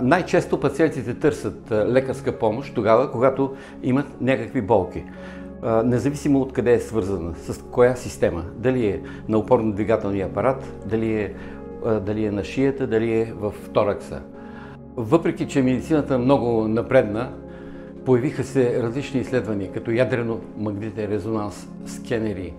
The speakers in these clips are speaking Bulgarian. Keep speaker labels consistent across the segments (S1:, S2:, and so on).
S1: Най-често пациентите търсят лекарска помощ тогава, когато имат някакви болки. Независимо от къде е свързана, с коя система. Дали е на опорно-двигателния апарат, дали е на шията, дали е в торакса. Въпреки че медицината много напредна, появиха се различни изследвания, като ядрено-магнитен резонанс, скенери,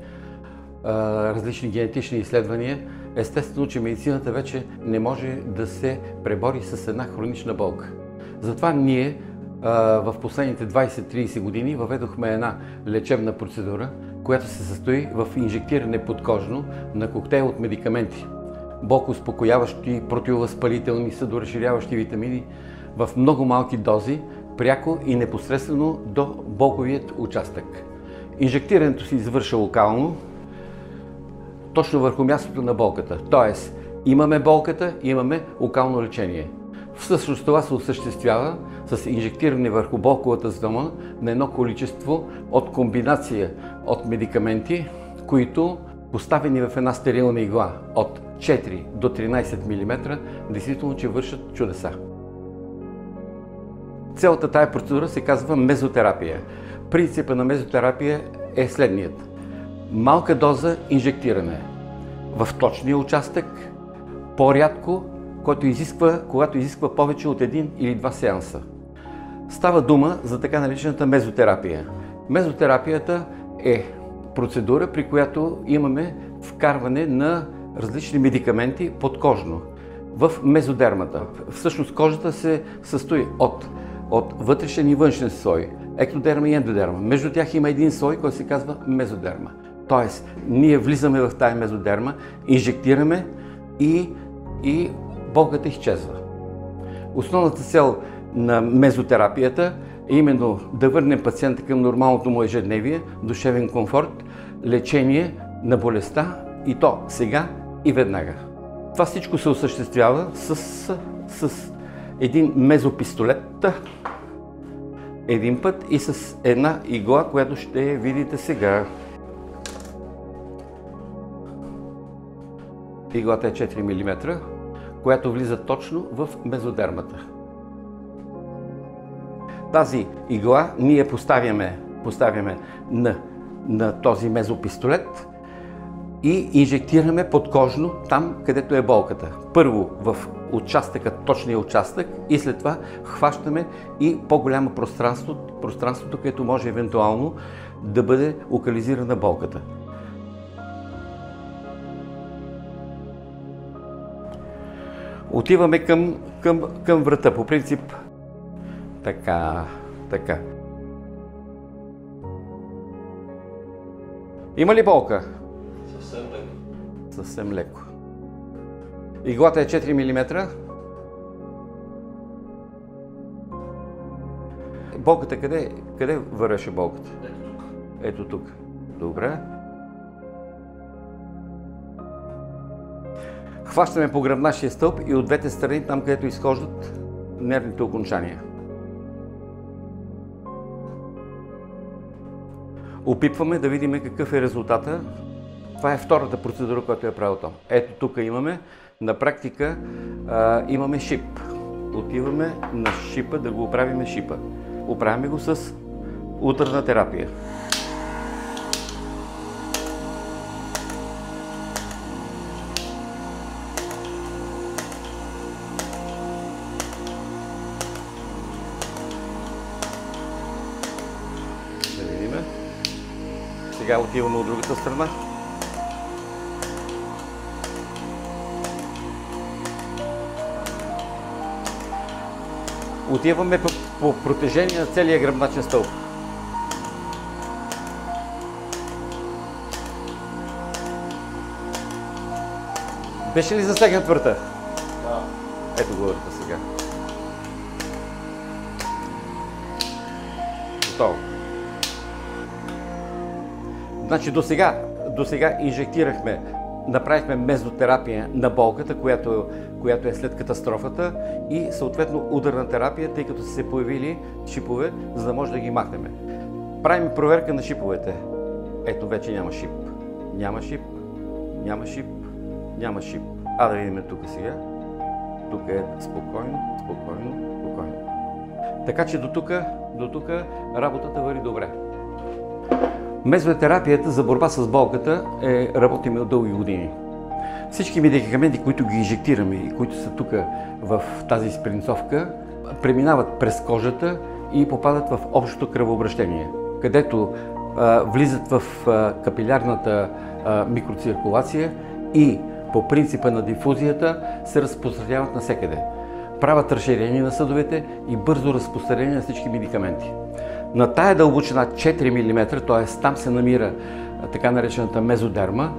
S1: различни генетични изследвания. Естествено, че медицината вече не може да се пребори с една хронична болка. Затова ние в последните 20-30 години въведохме една лечебна процедура, която се състои в инжектиране подкожно на коктейл от медикаменти. Болкоуспокояващи, противовъзпалителни, съдоразширяващи витамини в много малки дози, пряко и непосредствено до болковият участък. Инжектирането се извършва локално, точно върху мястото на болката. Тоест, имаме болката, имаме локално лечение. Всъщност това се осъществява с инжектиране върху болковата зона на едно количество от комбинация от медикаменти, които поставени в една стерилна игла от 4 до 13 мм, действително че вършат чудеса. Цялата тая процедура се казва мезотерапия. Принципът на мезотерапия е следният. Малка доза инжектиране в точния участък, по-рядко, когато изисква повече от един или два сеанса. Става дума за така наречената мезотерапия. Мезотерапията е процедура, при която имаме вкарване на различни медикаменти подкожно в мезодермата. Всъщност кожата се състои от вътрешен и външен слой, ектодерма и ендодерма. Между тях има един слой, който се казва мезодерма. Тоест, ние влизаме в тая мезодерма, инжектираме и болката изчезва. Основната цел на мезотерапията е именно да върнем пациента към нормалното му ежедневие, душевен комфорт, лечение на болестта и то сега и веднага. Това всичко се осъществява с един мезопистолет, един път и с една игла, която ще видите сега. Иглата е 4 мм, която влиза точно в мезодермата. Тази игла ние поставяме на този мезопистолет и инжектираме подкожно там, където е болката. Първо в участъка, точния участък, и след това хващаме и по-голямо пространството, където може евентуално да бъде локализирана болката. Отиваме към врата, по принцип. Така. Има ли болка? Съвсем леко. Иглата е 4 мм. Болката къде вървеше болката? Ето тук. Добре. Хващаме по гръбначния стълб и от двете страни, там където изхождат нервните окончания. Опитваме да видим какъв е резултата. Това е втората процедура, която е правил Том. Ето тук имаме, на практика имаме шип. Отиваме на шипа да го оправим шипа. Оправяме го с ударна терапия. Да видим. Сега отиваме от другата страна. Отиваме по протежение на целия гръбначен стълб. Беше ли засегнат врата? Да. Ето го врата сега. Готово. Значи до сега инжектирахме, направихме мезотерапия на болката, която е след катастрофата, и съответно ударна терапия, тъй като са се появили шипове, за да може да ги махнем. Правим проверка на шиповете. Ето вече няма шип. Няма шип, няма шип, няма шип. А да видим тук сега. Тук е спокойно, спокойно, спокойно. Така че до тук работата върви добре. Мезотерапията за борба с болката работиме от дълги години. Всички медикаменти, които ги инжектираме и които са тук в тази спринцовка, преминават през кожата и попадат в общото кръвообращение, където влизат в капилярната микроциркулация и по принципа на дифузията се разпространяват навсекъде. Правят разширение на съдовете и бързо разпространение на всички медикаменти. На тая дълбочина 4 мм, т.е. там се намира така наречената мезодерма,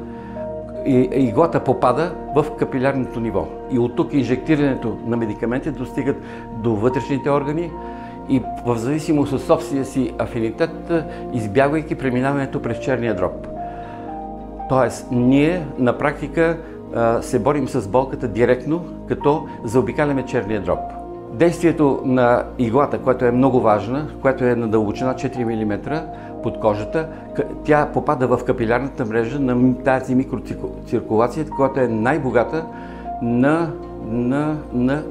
S1: и иглата попада в капилярното ниво. И от тук инжектирането на медикаменти достигат до вътрешните органи и в зависимост от собствения си афинитет, избягвайки преминаването през черния дроб. Тоест, ние на практика се борим с болката директно, като заобикаляме черния дроб. Действието на иглата, което е много важна, което е на дълбочина 4 мм под кожата, тя попада в капилярната мрежа на тази микроциркулация, която е най-богата на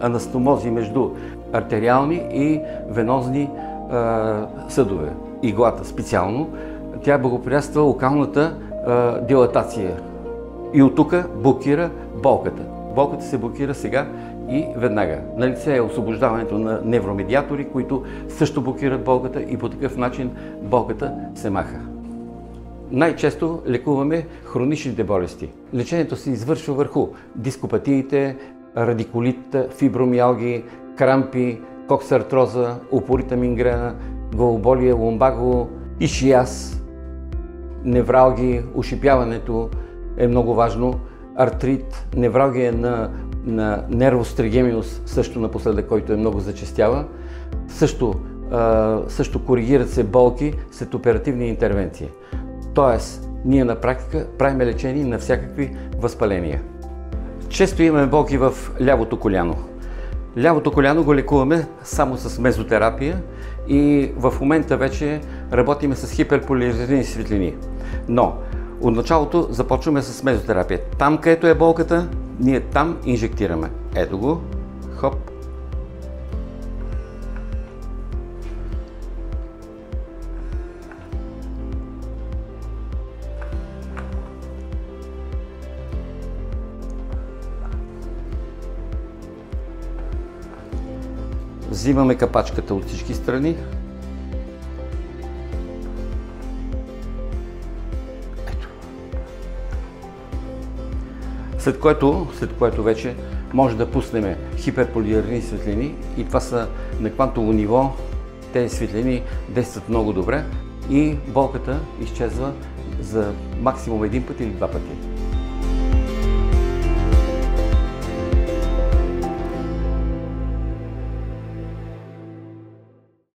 S1: анастомози между артериални и венозни съдове. Иглата специално, тя благоприятства локалната дилатация и от тук блокира болката. Болката се блокира сега и веднага. Налице е освобождаването на невромедиатори, които също блокират болката и по такъв начин болката се маха. Най-често лекуваме хроничните болести. Лечението се извършва върху дископатиите, радикулит, фибромиалгии, крампи, коксартроза, упорита мигрена, главоболие, ломбаго, ишиаз, невралгии, ушипяването е много важно, артрит, невралгия на нервус тригеминус, също напоследък, който е много зачестява. Също коригират се болки след оперативни интервенции. Тоест, ние на практика правим лечение на всякакви възпаления. Често имаме болки в лявото коляно. Лявото коляно го лекуваме само с мезотерапия и в момента вече работиме с хиперполяризирани светлини. Но от началото започваме с мезотерапия. Там, където е болката, ние там инжектираме. Ето го, хоп. Взимаме капачката от всички страни. Ето. След което вече може да пуснем хиперполяризирани светлини и това са на квантово ниво. Тези светлини действат много добре и болката изчезва за максимум един път или два пъти.